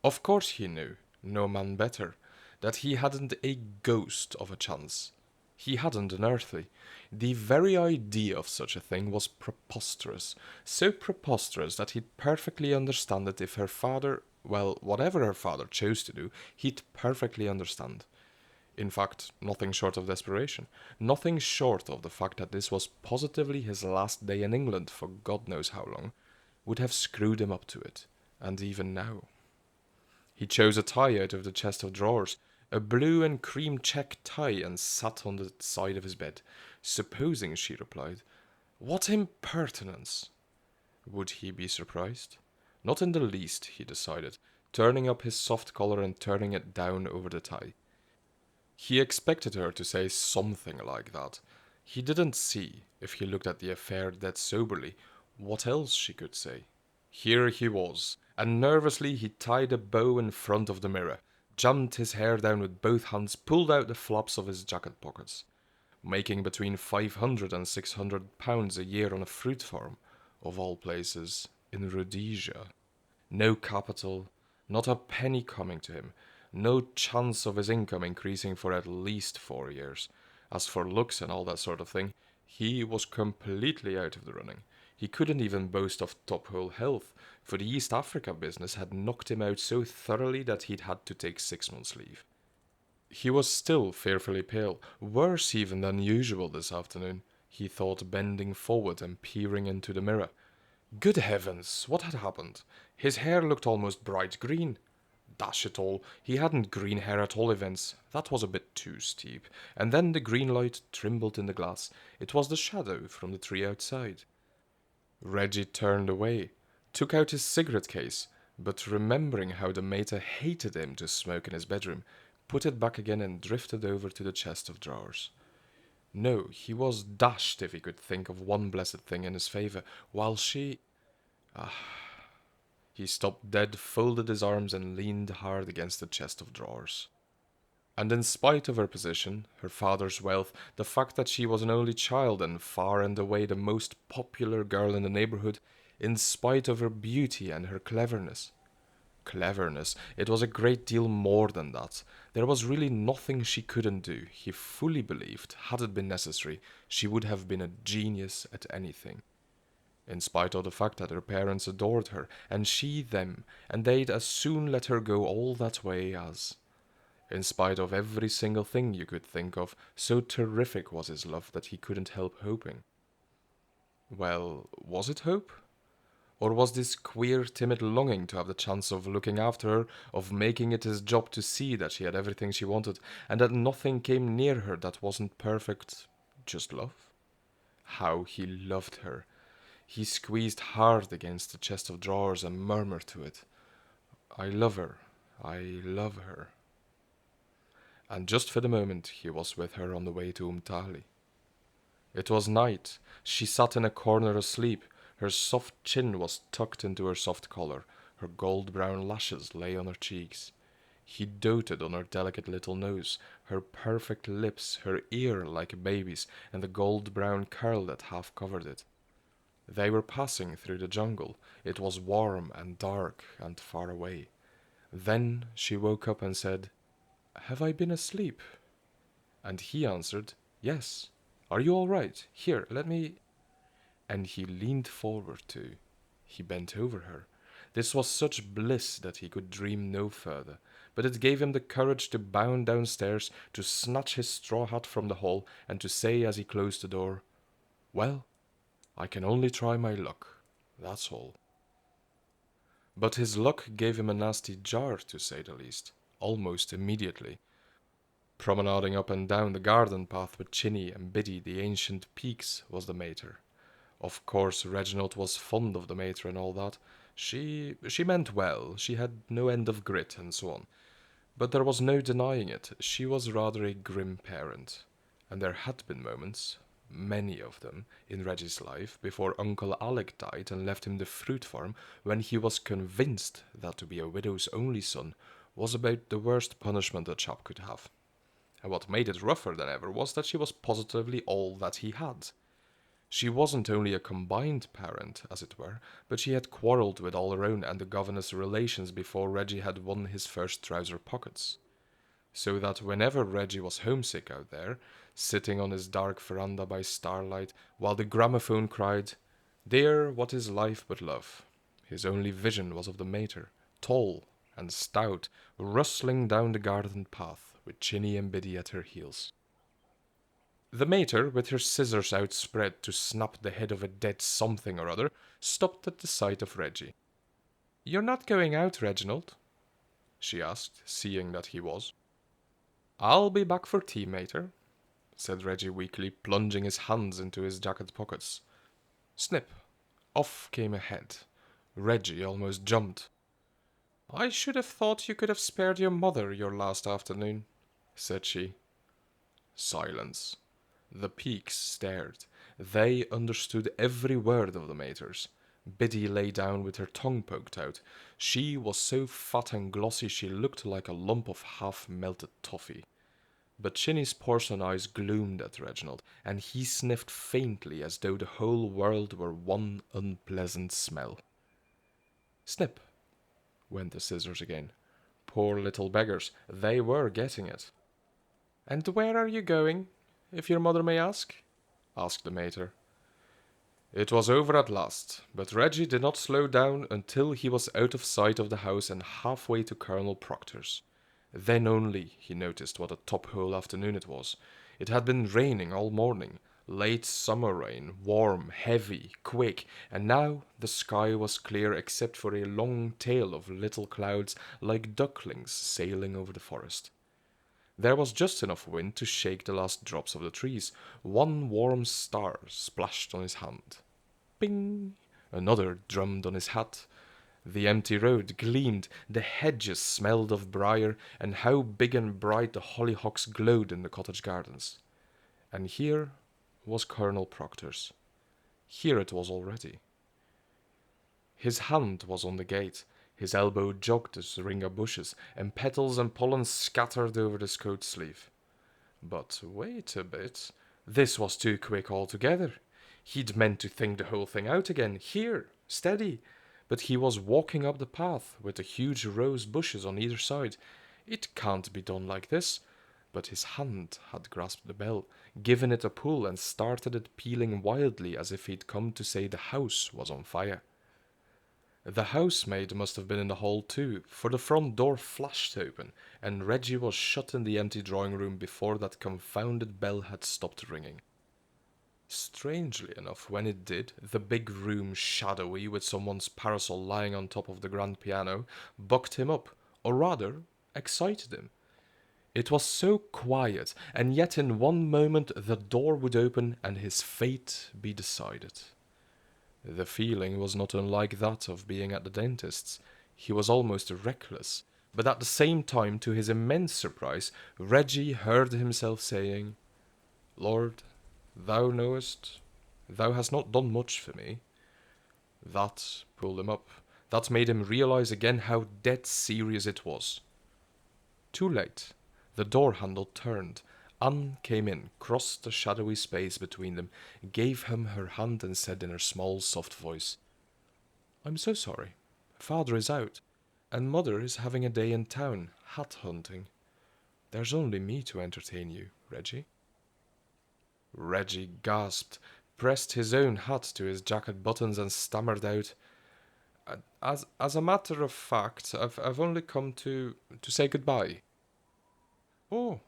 Of course he knew, no man better, that he hadn't a ghost of a chance. He hadn't an earthly. The very idea of such a thing was preposterous. So preposterous that he'd perfectly understand it if her father, well, whatever her father chose to do, he'd perfectly understand. In fact, nothing short of desperation. Nothing short of the fact that this was positively his last day in England for God knows how long, would have screwed him up to it. And even now. He chose a tie out of the chest of drawers, a blue and cream check tie, and sat on the side of his bed. Supposing she replied, "What impertinence!" Would he be surprised? Not in the least, he decided, turning up his soft collar and turning it down over the tie. He expected her to say something like that. He didn't see, if he looked at the affair that soberly, what else she could say. Here he was, and nervously he tied a bow in front of the mirror, jammed his hair down with both hands, pulled out the flaps of his jacket pockets. Making between 500 and 600 pounds a year on a fruit farm, of all places, in Rhodesia. No capital, not a penny coming to him, no chance of his income increasing for at least 4 years. As for looks and all that sort of thing, he was completely out of the running. He couldn't even boast of top-hole health, for the East Africa business had knocked him out so thoroughly that he'd had to take 6 months' leave. He was still fearfully pale, worse even than usual this afternoon, he thought, bending forward and peering into the mirror. Good heavens, what had happened? His hair looked almost bright green. Dash it all, he hadn't green hair at all events. That was a bit too steep. And then the green light trembled in the glass. It was the shadow from the tree outside. Reggie turned away, took out his cigarette case, but remembering how the mater hated him to smoke in his bedroom, put it back again and drifted over to the chest of drawers. No, he was dashed if he could think of one blessed thing in his favour, while she... He stopped dead, folded his arms, and leaned hard against the chest of drawers. And in spite of her position, her father's wealth, the fact that she was an only child and far and away the most popular girl in the neighborhood, in spite of her beauty and her cleverness, it was a great deal more than that. There was really nothing she couldn't do. He fully believed, had it been necessary, she would have been a genius at anything. In spite of the fact that her parents adored her, and she them, and they'd as soon let her go all that way as... In spite of every single thing you could think of, so terrific was his love that he couldn't help hoping. Well, was it hope? Or was this queer, timid longing to have the chance of looking after her, of making it his job to see that she had everything she wanted, and that nothing came near her that wasn't perfect, just love? How he loved her! He squeezed hard against the chest of drawers and murmured to it, "I love her, I love her." And just for the moment he was with her on the way to Umtali. It was night. She sat in a corner asleep. Her soft chin was tucked into her soft collar. Her gold-brown lashes lay on her cheeks. He doted on her delicate little nose, her perfect lips, her ear like a baby's, and the gold-brown curl that half covered it. They were passing through the jungle. It was warm and dark and far away. Then she woke up and said, "Have I been asleep?" And he answered, "Yes. Are you all right? Here, let me..." And he leaned forward too. He bent over her. This was such bliss that he could dream no further, but it gave him the courage to bound downstairs, to snatch his straw hat from the hall, and to say as he closed the door, "Well, I can only try my luck, that's all." But his luck gave him a nasty jar, to say the least, almost immediately. Promenading up and down the garden path with Chinny and Biddy, the ancient peaks, was the mater. Of course, Reginald was fond of the mater and all that. She meant well, she had no end of grit and so on. But there was no denying it, she was rather a grim parent. And there had been moments, many of them, in Reggie's life, before Uncle Alec died and left him the fruit farm, when he was convinced that to be a widow's only son was about the worst punishment a chap could have. And what made it rougher than ever was that she was positively all that he had. She wasn't only a combined parent, as it were, but she had quarrelled with all her own and the governess' relations before Reggie had won his first trouser pockets. So that whenever Reggie was homesick out there, sitting on his dark veranda by starlight, while the gramophone cried, "Dear, what is life but love?" his only vision was of the mater, tall and stout, rustling down the garden path, with Chinny and Biddy at her heels. The mater, with her scissors outspread to snap the head of a dead something or other, stopped at the sight of Reggie. "You're not going out, Reginald?" she asked, seeing that he was. "I'll be back for tea, mater," said Reggie weakly, plunging his hands into his jacket pockets. Snip! Off came a head. Reggie almost jumped. "I should have thought you could have spared your mother your last afternoon," said she. Silence. The Peaks stared. They understood every word of the mater's. Biddy lay down with her tongue poked out. She was so fat and glossy she looked like a lump of half-melted toffee. But Chinny's porcelain eyes gloomed at Reginald, and he sniffed faintly as though the whole world were one unpleasant smell. Snip! Went the scissors again. Poor little beggars, they were getting it. "And where are you going, if your mother may ask?" asked the mater. It was over at last, but Reggie did not slow down until he was out of sight of the house and halfway to Colonel Proctor's. Then only he noticed what a top-hole afternoon it was. It had been raining all morning, late summer rain, warm, heavy, quick, and now the sky was clear except for a long tail of little clouds like ducklings sailing over the forest. There was just enough wind to shake the last drops of the trees. One warm star splashed on his hand. Ping! Another drummed on his hat. The empty road gleamed, the hedges smelled of briar, and how big and bright the hollyhocks glowed in the cottage gardens. And here was Colonel Proctor's. Here it was already. His hand was on the gate. His elbow jogged the ring of bushes, and petals and pollen scattered over his coat sleeve. But wait a bit. This was too quick altogether. He'd meant to think the whole thing out again, here, steady. But he was walking up the path, with the huge rose bushes on either side. It can't be done like this. But his hand had grasped the bell, given it a pull, and started it pealing wildly as if he'd come to say the house was on fire. The housemaid must have been in the hall too, for the front door flashed open, and Reggie was shut in the empty drawing room before that confounded bell had stopped ringing. Strangely enough, when it did, the big room, shadowy, with someone's parasol lying on top of the grand piano, bucked him up, or rather, excited him. It was so quiet, and yet in one moment the door would open and his fate be decided. The feeling was not unlike that of being at the dentist's. He was almost reckless, but at the same time, to his immense surprise, Reggie heard himself saying, "Lord, thou knowest, thou hast not done much for me." That pulled him up. That made him realize again how dead serious it was. Too late. The door handle turned. Anne came in, crossed the shadowy space between them, gave him her hand and said in her small, soft voice, "I'm so sorry. Father is out, and Mother is having a day in town, hat hunting. There's only me to entertain you, Reggie." Reggie gasped, pressed his own hat to his jacket buttons, and stammered out, As a matter of fact, I've only come to say goodbye." "Oh,"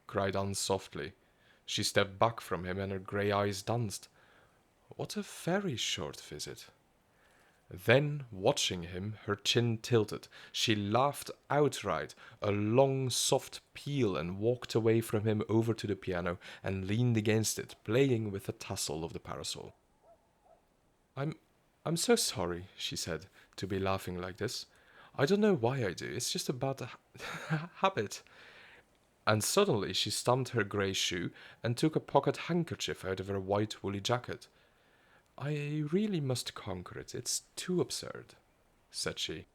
cried Anne softly. She stepped back from him, and her grey eyes danced. "What a very short visit." Then, watching him, her chin tilted. She laughed outright, a long, soft peal, and walked away from him over to the piano and leaned against it, playing with the tassel of the parasol. I'm so sorry," she said, "to be laughing like this. I don't know why I do. It's just a bad habit." And suddenly she stamped her grey shoe and took a pocket handkerchief out of her white woolly jacket. "I really must conquer it. It's too absurd," said she.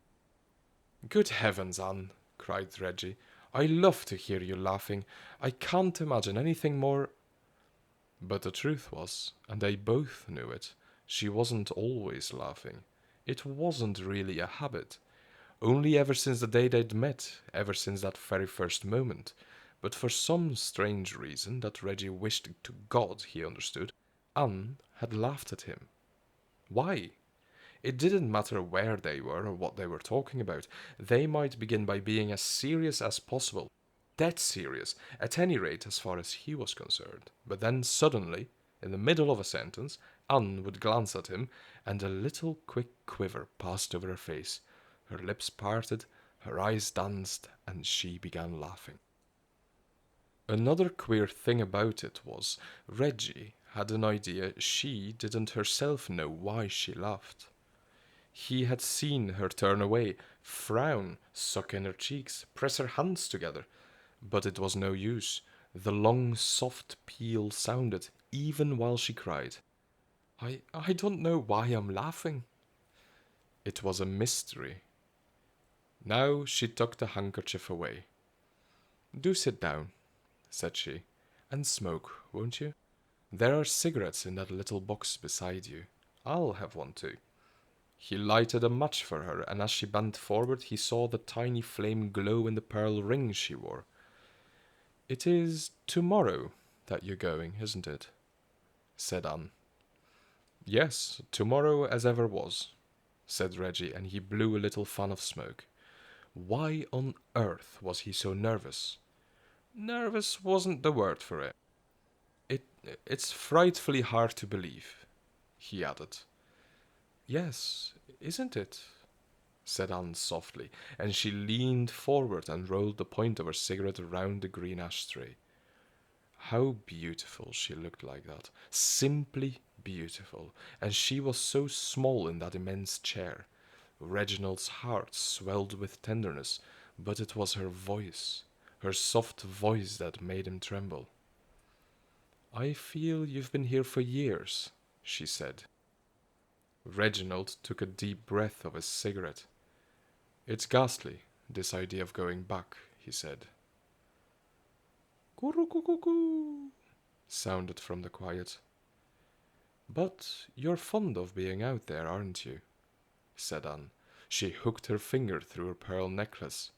"Good heavens, Anne," cried Reggie. "I love to hear you laughing. I can't imagine anything more—" But the truth was, and they both knew it, she wasn't always laughing. It wasn't really a habit. Only ever since the day they'd met, ever since that very first moment. But for some strange reason that Reggie wished to God he understood, Anne had laughed at him. Why? It didn't matter where they were or what they were talking about. They might begin by being as serious as possible. Dead serious, at any rate as far as he was concerned. But then suddenly, in the middle of a sentence, Anne would glance at him, and a little quick quiver passed over her face. Her lips parted, her eyes danced, and she began laughing. Another queer thing about it was, Reggie had an idea she didn't herself know why she laughed. He had seen her turn away, frown, suck in her cheeks, press her hands together. But it was no use. The long, soft peal sounded, even while she cried. I don't know why I'm laughing. It was a mystery. Now she tucked the handkerchief away. Do sit down, said she, and smoke, won't you? There are cigarettes in that little box beside you. I'll have one too. He lighted a match for her, and as she bent forward, he saw the tiny flame glow in the pearl ring she wore. It is tomorrow that you're going, isn't it? Said Anne. Yes, tomorrow as ever was, said Reggie, and he blew a little fan of smoke. Why on earth was he so nervous? Nervous wasn't the word for it. It's frightfully hard to believe, he added. Yes, isn't it? Said Anne softly, and she leaned forward and rolled the point of her cigarette round the green ashtray. How beautiful she looked like that. Simply beautiful. And she was so small in that immense chair. Reginald's heart swelled with tenderness, but it was her soft voice that made him tremble. I feel you've been here for years, she said. Reginald took a deep breath of his cigarette. It's ghastly, this idea of going back, he said. Kurukukuku, sounded from the quiet. But you're fond of being out there, aren't you? Said Anne. She hooked her finger through her pearl necklace.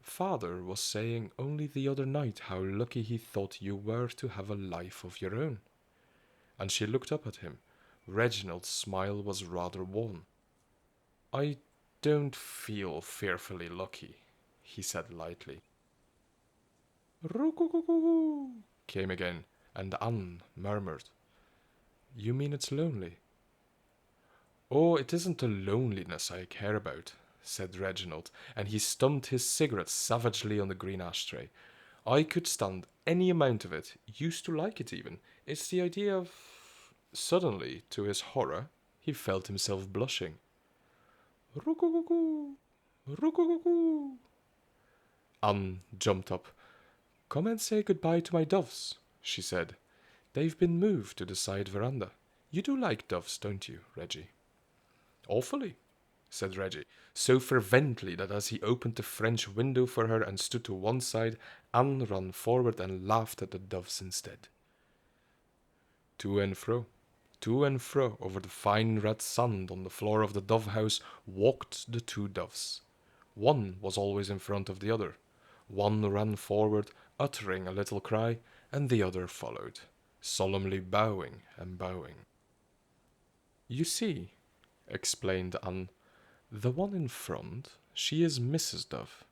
Father was saying only the other night how lucky he thought you were to have a life of your own. And she looked up at him. Reginald's smile was rather wan. I don't feel fearfully lucky, he said lightly. Rukukuku came again, and Anne murmured, You mean it's lonely? Oh, it isn't the loneliness I care about, said Reginald, and he stumped his cigarette savagely on the green ashtray. I could stand any amount of it, used to like it even. It's the idea of... Suddenly, to his horror, he felt himself blushing. Rukukuku, rukukuku. Anne jumped up. Come and say goodbye to my doves, she said. They've been moved to the side veranda. You do like doves, don't you, Reggie? Awfully, said Reggie, so fervently that as he opened the French window for her and stood to one side, Anne ran forward and laughed at the doves instead. To and fro over the fine red sand on the floor of the dove house walked the two doves. One was always in front of the other. One ran forward, uttering a little cry, and the other followed, solemnly bowing and bowing. You see, explained Anne, the one in front, she is Mrs. Dove.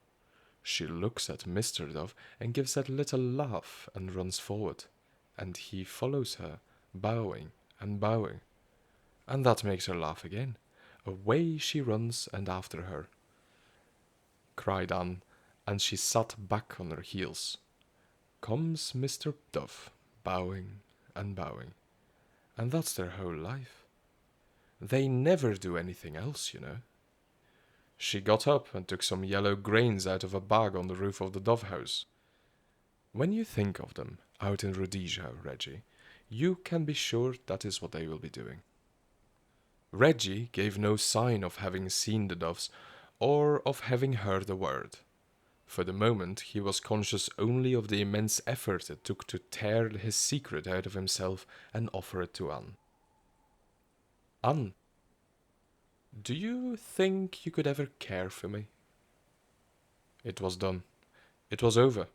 She looks at Mr. Dove and gives that little laugh and runs forward, and he follows her, bowing and bowing, and that makes her laugh again. Away she runs and after her, cried Anne, and she sat back on her heels. Comes Mr. Dove, bowing and bowing, and that's their whole life. They never do anything else, you know. She got up and took some yellow grains out of a bag on the roof of the dove house. When you think of them out in Rhodesia, Reggie, you can be sure that is what they will be doing. Reggie gave no sign of having seen the doves or of having heard a word. For the moment, he was conscious only of the immense effort it took to tear his secret out of himself and offer it to Anne. Anne, do you think you could ever care for me? It was done. It was over.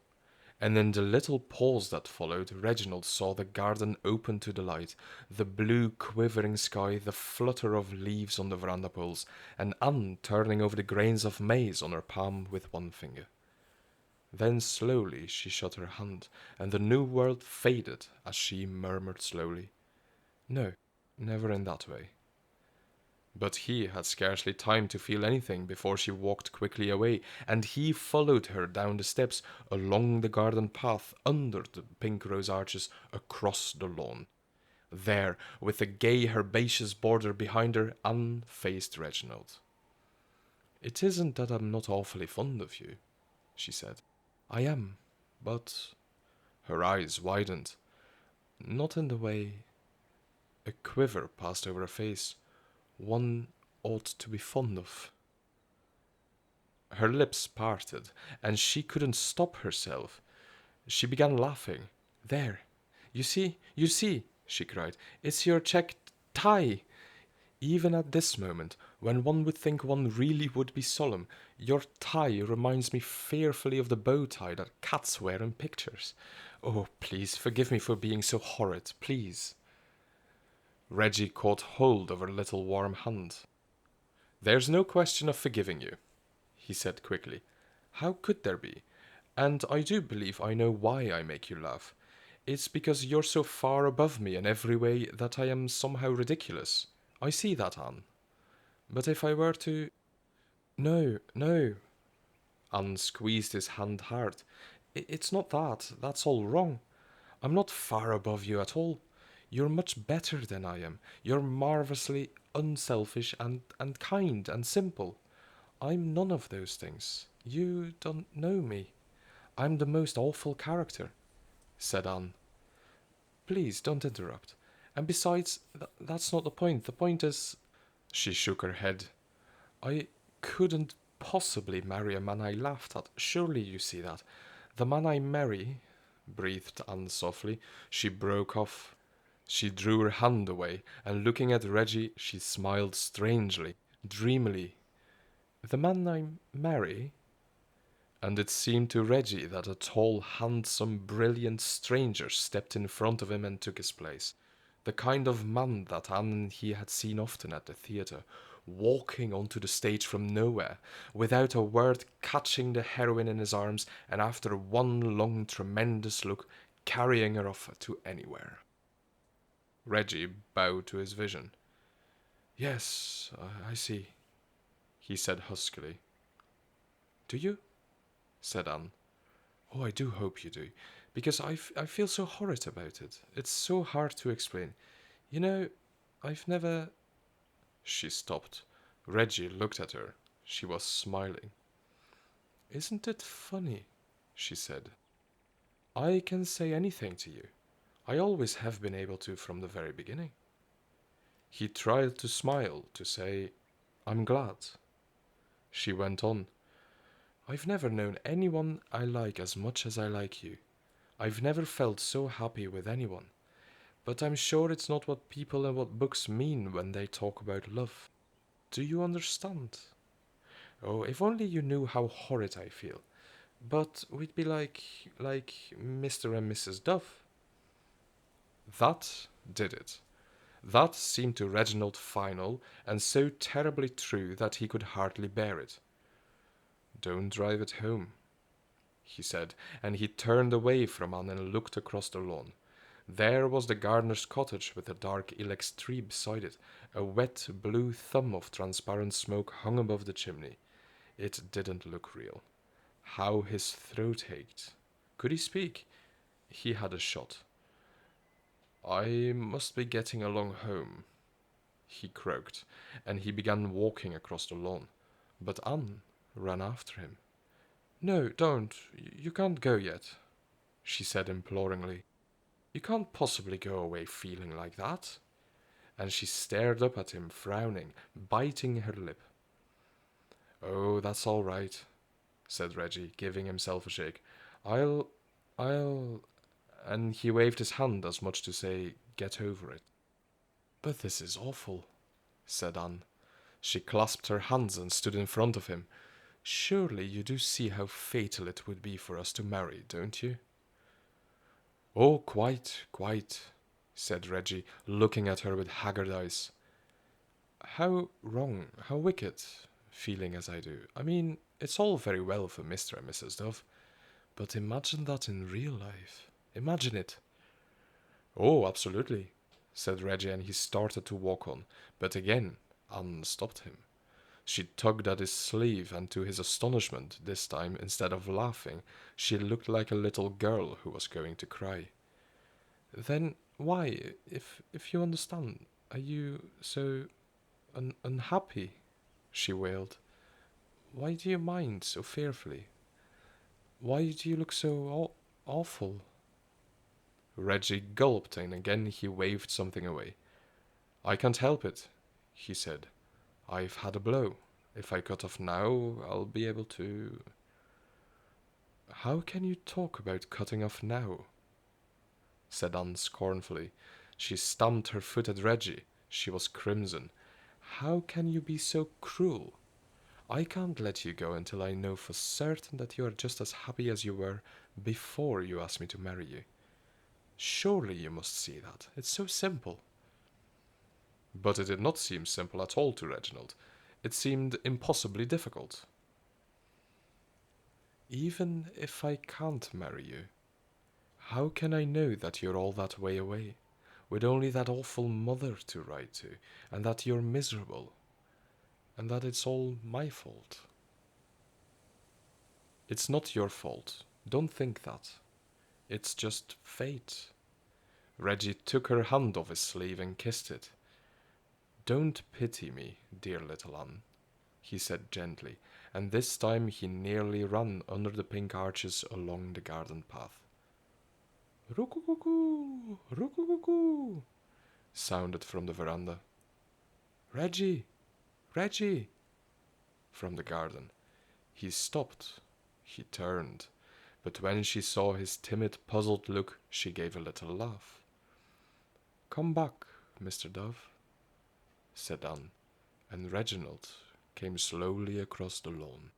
And in the little pause that followed, Reginald saw the garden open to the light, the blue quivering sky, the flutter of leaves on the veranda poles, and Anne turning over the grains of maize on her palm with one finger. Then slowly she shut her hand, and the new world faded as she murmured slowly, "No, never in that way." But he had scarcely time to feel anything before she walked quickly away, and he followed her down the steps, along the garden path, under the pink rose arches, across the lawn. There, with the gay herbaceous border behind her, Anne faced Reginald. "It isn't that I'm not awfully fond of you," she said. "I am, but—" Her eyes widened. "Not in the way—" A quiver passed over her face. "One ought to be fond of." Her lips parted, and she couldn't stop herself. She began laughing. "There! You see," she cried. "It's your checked tie! Even at this moment, when one would think one really would be solemn, your tie reminds me fearfully of the bow tie that cats wear in pictures. Oh, please, forgive me for being so horrid, please." Reggie caught hold of her little warm hand. "There's no question of forgiving you," he said quickly. "How could there be? And I do believe I know why I make you laugh. It's because you're so far above me in every way that I am somehow ridiculous. I see that, Anne. But if I were to—" "No, no." Anne squeezed his hand hard. "It's not that. That's all wrong. I'm not far above you at all. You're much better than I am. You're marvelously unselfish and kind and simple. I'm none of those things. You don't know me. I'm the most awful character," said Anne. "Please don't interrupt. And besides, that's not the point. The point is—" She shook her head. "I couldn't possibly marry a man I laughed at. Surely you see that. The man I marry—" breathed Anne softly. She broke off. She drew her hand away, and looking at Reggie, she smiled strangely, dreamily. "The man I marry?" And it seemed to Reggie that a tall, handsome, brilliant stranger stepped in front of him and took his place. The kind of man that Anne and he had seen often at the theatre, walking onto the stage from nowhere, without a word catching the heroine in his arms, and after one long tremendous look, carrying her off to anywhere. Reggie bowed to his vision. "Yes, I see," he said huskily. "Do you?" said Anne. "Oh, I do hope you do, because I feel so horrid about it. It's so hard to explain. You know, I've never—" She stopped. Reggie looked at her. She was smiling. "Isn't it funny?" she said. "I can say anything to you. I always have been able to from the very beginning." He tried to smile, to say, "I'm glad." She went on. "I've never known anyone I like as much as I like you. I've never felt so happy with anyone. But I'm sure it's not what people and what books mean when they talk about love. Do you understand? Oh, if only you knew how horrid I feel. But we'd be like Mr. and Mrs. Duff." That did it. That seemed to Reginald final, and so terribly true that he could hardly bear it. "Don't drive it home," he said, and he turned away from Anne and looked across the lawn. There was the gardener's cottage with a dark ilex tree beside it. A wet blue thumb of transparent smoke hung above the chimney. It didn't look real. How his throat ached. Could he speak? He had a shot. "I must be getting along home," he croaked, and he began walking across the lawn. But Anne ran after him. "No, don't. You can't go yet," she said imploringly. "You can't possibly go away feeling like that." And she stared up at him, frowning, biting her lip. "Oh, that's all right," said Reggie, giving himself a shake. I'll. I'll. And he waved his hand as much to say, get over it. But this is awful, said Anne. She clasped her hands and stood in front of him. Surely you do see how fatal it would be for us to marry, don't you? Oh, quite, said Reggie, looking at her with haggard eyes. How wrong, how wicked, feeling as I do. I mean, it's all very well for Mr. and Mrs. Dove, but imagine that in real life. Imagine it. Oh, absolutely, said Reggie, and he started to walk on, but again Anne stopped him. She tugged at his sleeve, and to his astonishment, this time, instead of laughing, she looked like a little girl who was going to cry. Then why, if you understand, are you so unhappy? She wailed. Why do you mind so fearfully? Why do you look so awful? Reggie gulped, and again he waved something away. I can't help it, he said. I've had a blow. If I cut off now, I'll be able to... How can you talk about cutting off now? Said Anne scornfully. She stamped her foot at Reggie. She was crimson. How can you be so cruel? I can't let you go until I know for certain that you are just as happy as you were before you asked me to marry you. Surely you must see that. It's so simple. But it did not seem simple at all to Reginald. It seemed impossibly difficult. Even if I can't marry you, how can I know that you're all that way away, with only that awful mother to write to, and that you're miserable, and that it's all my fault? It's not your fault. Don't think that. It's just fate. Reggie took her hand off his sleeve and kissed it. Don't pity me, dear little Anne, he said gently, and this time he nearly ran under the pink arches along the garden path. Roo-coo-coo-coo, roo-coo-coo-coo, sounded from the veranda. Reggie! Reggie! From the garden. He stopped. He turned. But when she saw his timid, puzzled look, she gave a little laugh. Come back, Mr. Dove, said Anne, and Reginald came slowly across the lawn.